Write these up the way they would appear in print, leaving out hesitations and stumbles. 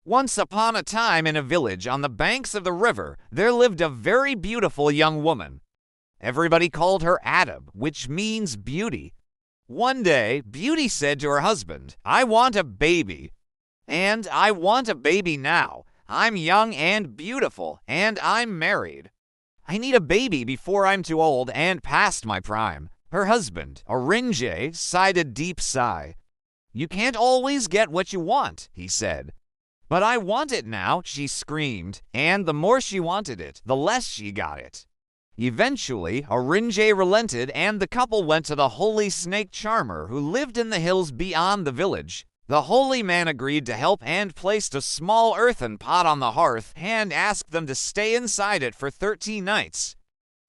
Once upon a time in a village on the banks of the river, there lived a very beautiful young woman. Everybody called her Aadab, which means beauty. One day, Beauty said to her husband, "I want a baby. And I want a baby now. I'm young and beautiful, and I'm married. I need a baby before I'm too old and past my prime." Her husband, Oringe, sighed a deep sigh. "You can't always get what you want," he said. "But I want it now," she screamed, and the more she wanted it, the less she got it. Eventually, Oringe relented, and the couple went to the holy snake charmer who lived in the hills beyond the village. The holy man agreed to help and placed a small earthen pot on the hearth and asked them to stay inside it for 13 nights.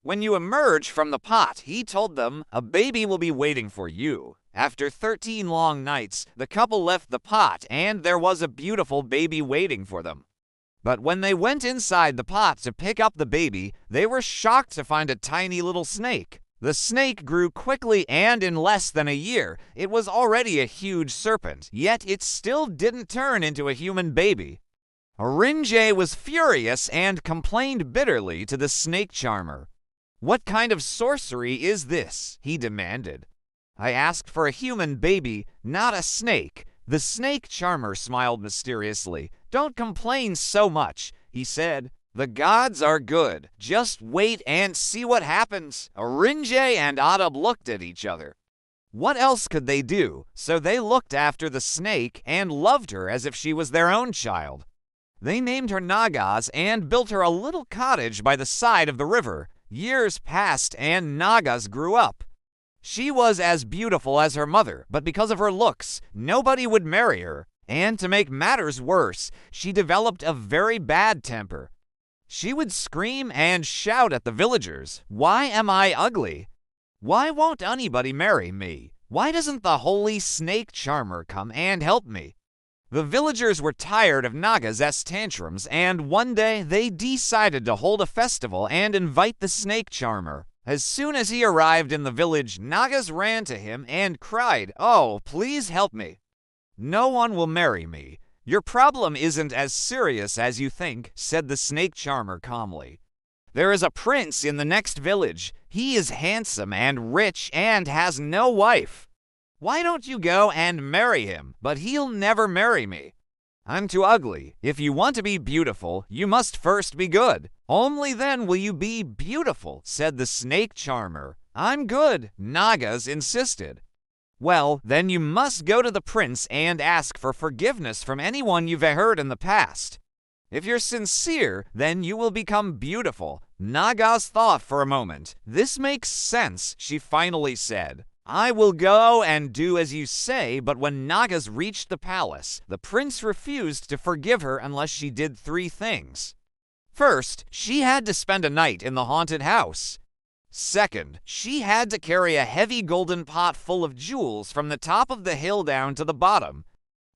When you emerge from the pot, he told them, a baby will be waiting for you. After 13 long nights, the couple left the pot and there was a beautiful baby waiting for them. But when they went inside the pot to pick up the baby, they were shocked to find a tiny little snake. The snake grew quickly, and in less than a year, it was already a huge serpent, yet it still didn't turn into a human baby. Oringe was furious and complained bitterly to the snake charmer. "What kind of sorcery is this?" he demanded. "I asked for a human baby, not a snake." The snake charmer smiled mysteriously. "Don't complain so much," he said. "The gods are good. Just wait and see what happens." Oringe and Aadab looked at each other. What else could they do? So they looked after the snake and loved her as if she was their own child. They named her Nagas and built her a little cottage by the side of the river. Years passed and Nagas grew up. She was as beautiful as her mother, but because of her looks, nobody would marry her. And to make matters worse, she developed a very bad temper. She would scream and shout at the villagers, "Why am I ugly? Why won't anybody marry me? Why doesn't the holy snake charmer come and help me?" The villagers were tired of Nagas' tantrums, and one day they decided to hold a festival and invite the snake charmer. As soon as he arrived in the village, Nagas ran to him and cried, "Oh, please help me. No one will marry me." "Your problem isn't as serious as you think," said the snake charmer calmly. "There is a prince in the next village. He is handsome and rich and has no wife. Why don't you go and marry him? But he'll never marry me. I'm too ugly. If you want to be beautiful, you must first be good. Only then will you be beautiful," said the snake charmer. "I'm good," Nagas insisted. "Well, then you must go to the prince and ask for forgiveness from anyone you've hurt in the past. If you're sincere, then you will become beautiful." Nagas thought for a moment. "This makes sense," she finally said. "I will go and do as you say." But when Nagas reached the palace, the prince refused to forgive her unless she did 3 things. First, she had to spend a night in the haunted house. Second, she had to carry a heavy golden pot full of jewels from the top of the hill down to the bottom.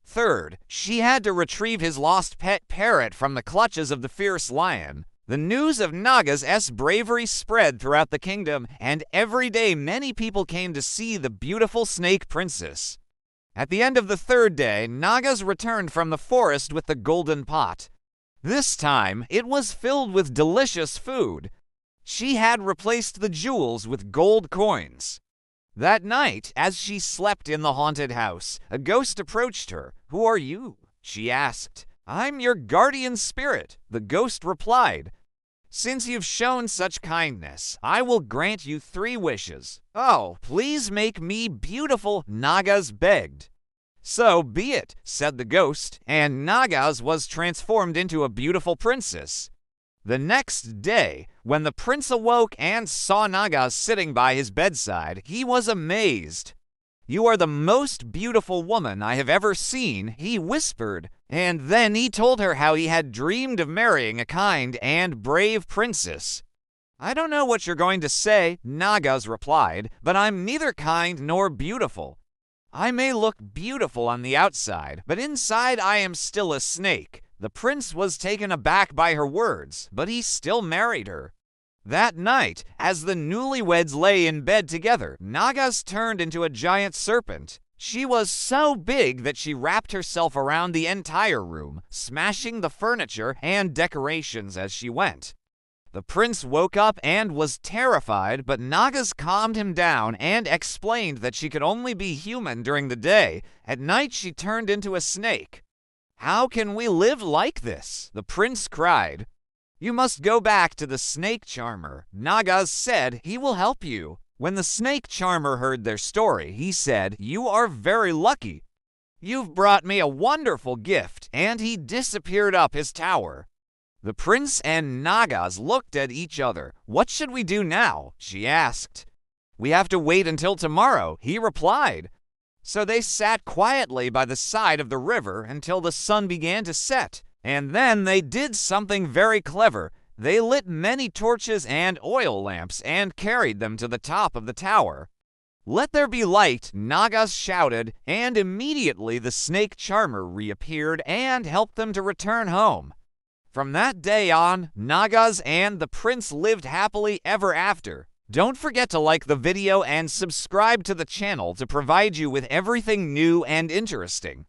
Third, she had to retrieve his lost pet parrot from the clutches of the fierce lion. The news of Nagas' bravery spread throughout the kingdom, and every day many people came to see the beautiful snake princess. At the end of the 3rd day, Nagas returned from the forest with the golden pot. This time, it was filled with delicious food. She had replaced the jewels with gold coins. That night, as she slept in the haunted house, a ghost approached her. "Who are you?" she asked. "I'm your guardian spirit," the ghost replied. "Since you've shown such kindness, I will grant you 3 wishes." "Oh, please make me beautiful," Nagas begged. "So be it," said the ghost, and Nagas was transformed into a beautiful princess. The next day, when the prince awoke and saw Nagas sitting by his bedside, he was amazed. "You are the most beautiful woman I have ever seen," he whispered, and then he told her how he had dreamed of marrying a kind and brave princess. "I don't know what you're going to say," Nagas replied, "but I'm neither kind nor beautiful. I may look beautiful on the outside, but inside I am still a snake." The prince was taken aback by her words, but he still married her. That night, as the newlyweds lay in bed together, Nagas turned into a giant serpent. She was so big that she wrapped herself around the entire room, smashing the furniture and decorations as she went. The prince woke up and was terrified, but Nagas calmed him down and explained that she could only be human during the day. At night she turned into a snake. "How can we live like this?" the prince cried. "You must go back to the snake charmer. Nagas said he will help you." When the snake charmer heard their story, he said, "You are very lucky. You've brought me a wonderful gift," and he disappeared up his tower. The prince and Nagas looked at each other. "What should we do now?" she asked. "We have to wait until tomorrow," he replied. So they sat quietly by the side of the river until the sun began to set, and then they did something very clever. They lit many torches and oil lamps and carried them to the top of the tower. "Let there be light," Nagas shouted, and immediately the snake charmer reappeared and helped them to return home. From that day on, Nagas and the prince lived happily ever after. Don't forget to like the video and subscribe to the channel to provide you with everything new and interesting.